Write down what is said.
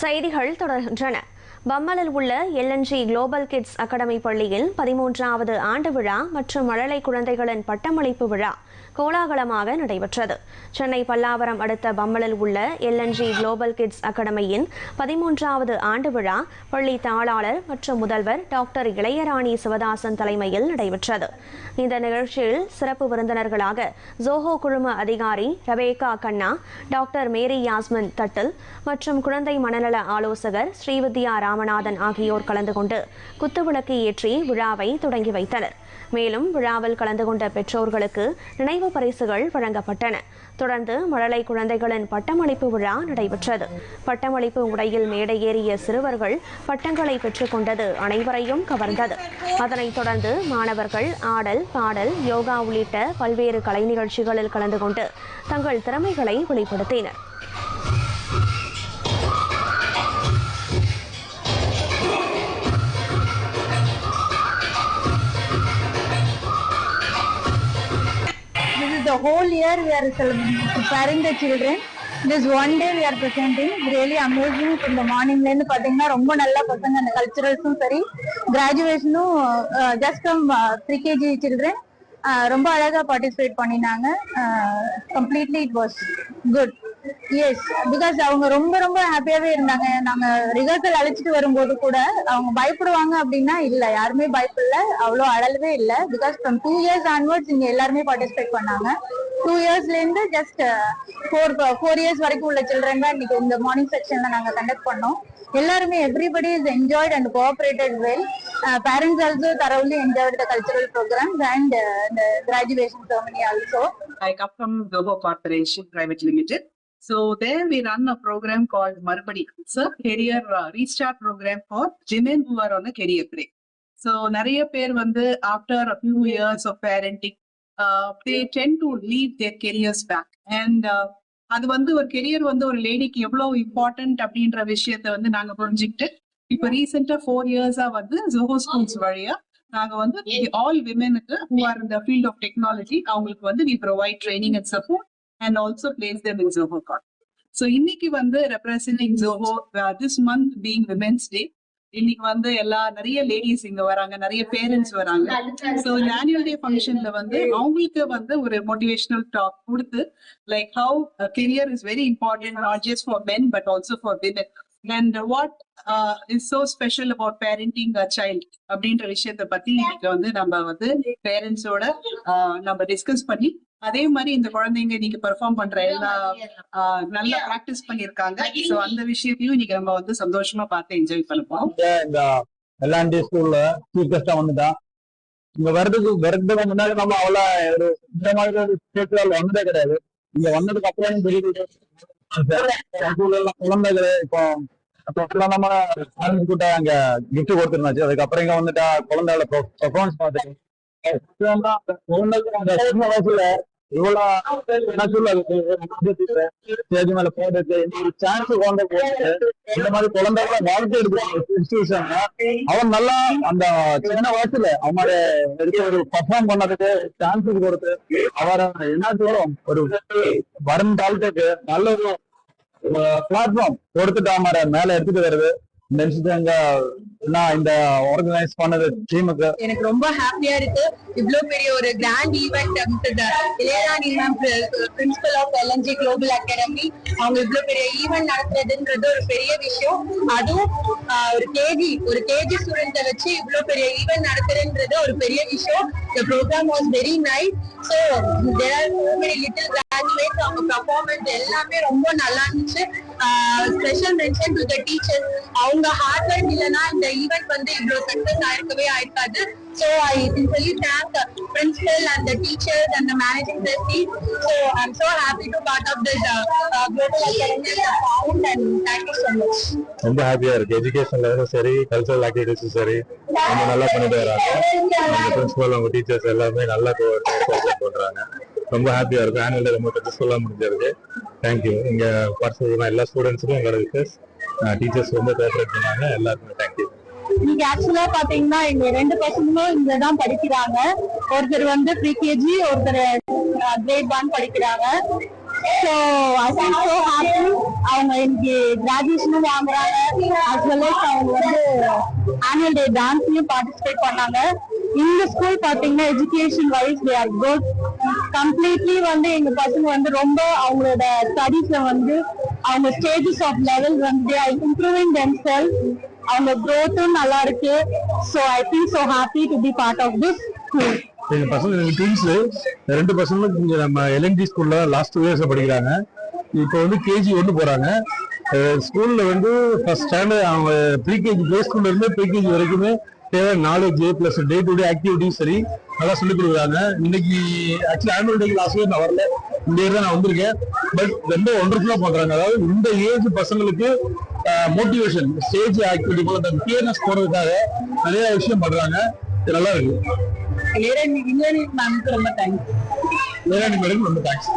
செய்திகள் தொடர்கின்றன. பம்மலில் உள்ள LNG குளோபல் கிட்ஸ் அகாடமி பள்ளியில் 13வது ஆண்டு விழா மற்றும் மழலை குழந்தைகளின் பட்டமளிப்பு விழா கோலாகலமாக நடைபெற்றது. சென்னை பல்லாவரம் அடுத்த பம்மலில் உள்ள LNG குளோபல் கிட்ஸ் அகாடமியின் 13வது ஆண்டு விழா பள்ளி தாளாளர் மற்றும் முதல்வர் டாக்டர் இளையராணி சிவதாசன் தலைமையில் நடைபெற்றது. இந்த நிகழ்ச்சியில் சிறப்பு விருந்தினர்களாக ஜோஹோ குழும அதிகாரி ரபேகா கண்ணா, டாக்டர் மேரி யாஸ்மின் தட்டில் மற்றும் குழந்தை மனநல ஆலோசகர் ஸ்ரீவித்யா ராமநாதன் ஆகியோர் கலந்து கொண்டு குத்துவிளக்கு ஏற்றி விழாவை தொடங்கி வைத்தனர். மேலும் விழாவில் கலந்து கொண்ட பெற்றோர்களுக்கு நினைவு பரிசுகள் வழங்கப்பட்டன. தொடர்ந்து மழலை குழந்தைகளின் பட்டமளிப்பு விழா நடைபெற்றது. பட்டமளிப்பு உடையில் மேடை ஏறிய சிறுவர்கள் பட்டங்களை பெற்றுக் கொண்டது அனைவரையும் கவர்ந்தது. அதனைத் தொடர்ந்து மாணவர்கள் ஆடல், பாடல், யோகா உள்ளிட்ட பல்வேறு கலை நிகழ்ச்சிகளில் கலந்து கொண்டு தங்கள் திறமைகளை வெளிப்படுத்தினர். The whole year we are preparing the children. This one day we are presenting. Really amazing. From the morning ல இருந்து பாத்தீங்கன்னா ரொம்ப நல்லா பசங்க அந்த கல்ச்சரல்ஸும் சரி, கிராஜுவேஷனும் just from pre-KG children ரொம்ப அழகா பார்ட்டிசிபேட் பண்ணினாங்க. Completely it was good. Yes, because அவங்க ரொம்ப ரொம்ப ஹாப்பியாவே இருந்தாங்க. நாங்க ரிஹர்சல் அழைச்சிட்டு வரும்போது கூட அவங்க பயப்படுவாங்க அப்படின்னா இல்ல, யாருமே பயப்படல, அவ்வளோ அழலவே இல்லை. பிகாஸ் ஃப்ரம் 2 years ஆன்வர்ட்ஸ் இங்க எல்லாருமே பார்ட்டிசிபேட் பண்ணாங்க. 2 yearsல இருந்து ஜஸ்ட் 4 years வரைக்கும் உள்ள சில்ட்ரன் தான் இன்னைக்கு இந்த மார்னிங் செக்ஷன்ல நாங்க கண்டக்ட் பண்ணோம். எல்லாருமே everybody is enjoyed and cooperated well. Parents also thoroughly enjoyed the cultural programs and the graduation ceremony also. I come from Zoho Corporation Private Limited. So there we run a program called Marpadi. It's a career restart program for women who are on a career break. So nariya per vandu after a few years of parenting, they tend to leave their careers back. And அது வந்து ஒரு career வந்து ஒரு லேடிக்கு எவ்வளவு important அப்படின்ற விஷயத்த வந்து நாங்க புரிஞ்சுக்கிட்டு இப்ப ரீசெண்டா 4 years வந்து ஜோஹோ ஸ்கூல்ஸ் வழியா நாங்க வந்து ஆல் விமெனுக்கு who are in the field of technology அவங்களுக்கு வந்து we provide training and support and also place them in Zoho Corp. So இன்னைக்கு வந்து representing Zoho, this month being Women's Day, இன்னைக்கு வந்து நிறைய லேடிஸ் இங்க வராங்க, நிறைய பேரண்ட்ஸ் வராங்க. ஸோ இந்த ஆனுவல் டே ஃபங்க்ஷன்ல வந்து அவங்களுக்கு வந்து ஒரு மோட்டிவேஷனல் டாக் கொடுத்து like how career is very important not just for men but also for women and what is so special about parenting a child அப்படின்ற விஷயத்த பத்தி இன்னைக்கு வந்து நம்ம வந்து பேரண்ட்ஸோட நம்ம டிஸ்கஸ் பண்ணி அதே மாதிரி இந்த குழந்தைங்க இன்னைக்கு பெர்ஃபார்ம் பண்ற எல்லா நல்லா பிராக்டிஸ் பண்ணிருக்காங்க. சோ அந்த விஷயத்தையும் இன்னைக்கு நம்ம வந்து சந்தோஷமா பார்த்து என்ஜாய் பண்ணுவோம். இந்த LNG ஸ்கூல்ல சீஃப் கெஸ்டா வந்துட்டான். இங்க வர்றதுக்கு முன்னாடி நம்ம அவ்வளோ ஒரு இந்த மாதிரி ஒரு ஸ்டேட்ல வந்ததே கிடையாது. இங்க வந்ததுக்கு அப்புறம் தெரியுது குழந்தைகள் இப்போ நம்ம கூட்ட அங்க கிஃப்ட் கொடுத்துருந்தாச்சு. அதுக்கப்புறம் இங்க வந்துட்டா குழந்தைகள பெர்ஃபார்மன்ஸ் பார்த்துட்டு வயசுல இவ்வளவு என்ன சொல்லுது ஸ்டேஜ் மேல போடுறது ஒரு சான்ஸ் குழந்தை போட்டு இந்த மாதிரி குழந்தைகளை வாழ்க்கை எடுக்கிறாங்க. அவன் நல்லா அந்த சின்ன வயசுல அவனோட ஒரு பர்ஃபார்ம் பண்ணதுக்கு சான்சஸ் கொடுத்து அவரை என்ன சொல்லும் ஒரு வரும் காலத்துக்கு நல்ல ஒரு பிளாட்ஃபார்ம் கொடுத்துட்டு அவரை மேல எடுத்துட்டு வருது. இந்த ஆர்கனைஸ் பண்ணது டீமுக்கு எனக்கு ரொம்ப ஹாப்பியா இருக்கு. இவ்வளவு பெரிய ஒரு grand event Ilayarani ma'am, principal of LNG global academy, அவங்க இவ்வளவு பெரிய ஈவென்ட் நடத்துறதுன்றது ஒரு பெரிய விஷயம். அதுவும் ஒரு கேஜி ஸ்டூடெண்ட்டை வச்சு இவ்வளவு பெரிய ஈவென்ட் நடத்துறதுன்றது ஒரு பெரிய விஷயம். The program was very nice. So there are so many little graduates, அவங்க பெர்ஃபார்மன்ஸ் எல்லாமே ரொம்ப நல்லா இருந்துச்சு. Special mention to the teachers. அவங்க ஹார்ட் ஒர்க் இல்லைன்னா இந்த ஈவென்ட் வந்து இவ்வளவு success ஆயிருக்காது. So I sincerely thank the principal and the teachers and the managing trustee. So I'm so happy to part of this global academy found and thank you so much. ரொம்ப ஹாப்பியா இருக்கு. எஜுகேஷன்ல சரி, cultural ஆக்டிவிட்டிஸும் சரி ரொம்ப நல்லா பண்ணிட்டு வராங்க. அந்த பிரின்சிபல், அவங்க டீச்சர்ஸ் எல்லாமே நல்லா கோஆர்டினேட் பண்றாங்க. ரொம்ப ஹாப்பியா இருக்கு. ஆனுவல் டே ரொம்ப சக்சஸ்ஃபுல்லா முடிஞ்சிருக்கு. தேங்க்யூ. இங்க பார்ட்டிசிபேட் எல்லா ஸ்டூடெண்ட்ஸுக்கும் எங்களோட விஷஸ், டீச்சர்ஸ் ரொம்ப கோஆப்ரேட் பண்ணாங்க. எல்லாருக்குமே தேங்க்யூ. இங்க ஆக்சுவலா பாத்தீங்கன்னா எங்க 2 பசங்களும் இங்கதான் படிக்கிறாங்க. ஒருத்தர் வந்து pre-KG, ஒருத்தர் grade 1 படிக்கிறாங்க. So I feel so happy. அவங்க இன்னைக்கு கிராஜுவேஷனும் வாங்குறாங்க, as well as அவங்க வந்து ஆனுவல் டே டான்ஸ்லயும் பார்ட்டிசிபேட் பண்ணாங்க. இந்த ஸ்கூல் பாத்தீங்கன்னா education wise they are good. Completely வந்து எங்க பசங்க வந்து ரொம்ப அவங்களோட ஸ்டடீஸ்ல வந்து அவங்க ஸ்டேஜஸ் ஆஃப் லெவல் வந்து இம்ப்ரூவிங் தெம்செல்ஃப். அவங்க growth-ம் நல்லா இருக்கு. So I feel so happy to be part of this school. எங்க பசங்க ட்வின்ஸ், 2 பசங்களும் இங்க நம்ம எல்என்ஜி ஸ்கூல்ல லாஸ்ட் 2 இயர்ஸ் படிக்கிறாங்க. இப்போ வந்து கேஜி 1 போறாங்க. ஸ்கூல்ல வந்து ஃபர்ஸ்ட் ஸ்டாண்டர்ட் அவங்க ப்ரீகேஜி பிளே ஸ்கூல்ல இருந்து ப்ரீகேஜி வரைக்குமே தேவை knowledge plus day to day activities சரி நல்லா சொல்லிக் கொடுக்குறாங்க. இன்னைக்கு ஆக்சுவலி ஆனுவல் டேக்கு லாஸ்ட் இயர் நான் வரல, இந்த இயர் தான் நான் வந்திருக்கேன். பட் ரொம்ப ஒண்டர்ஃபுல்லா பண்றாங்க. அதாவது இந்த ஏஜ் பசங்களுக்கு மோட்டிவேஷன் ஸ்டேஜ் ஆக்டிவிட்டி போல அந்த கிளியர்னஸ் போறதுக்காக நிறைய விஷயம் பண்றாங்க. இது நல்லா இருக்கு. இளையராணி மேம்க்கு ரொம்ப தேங்க்ஸ். இளையராணி மேடம் ரொம்ப தேங்க்ஸ்.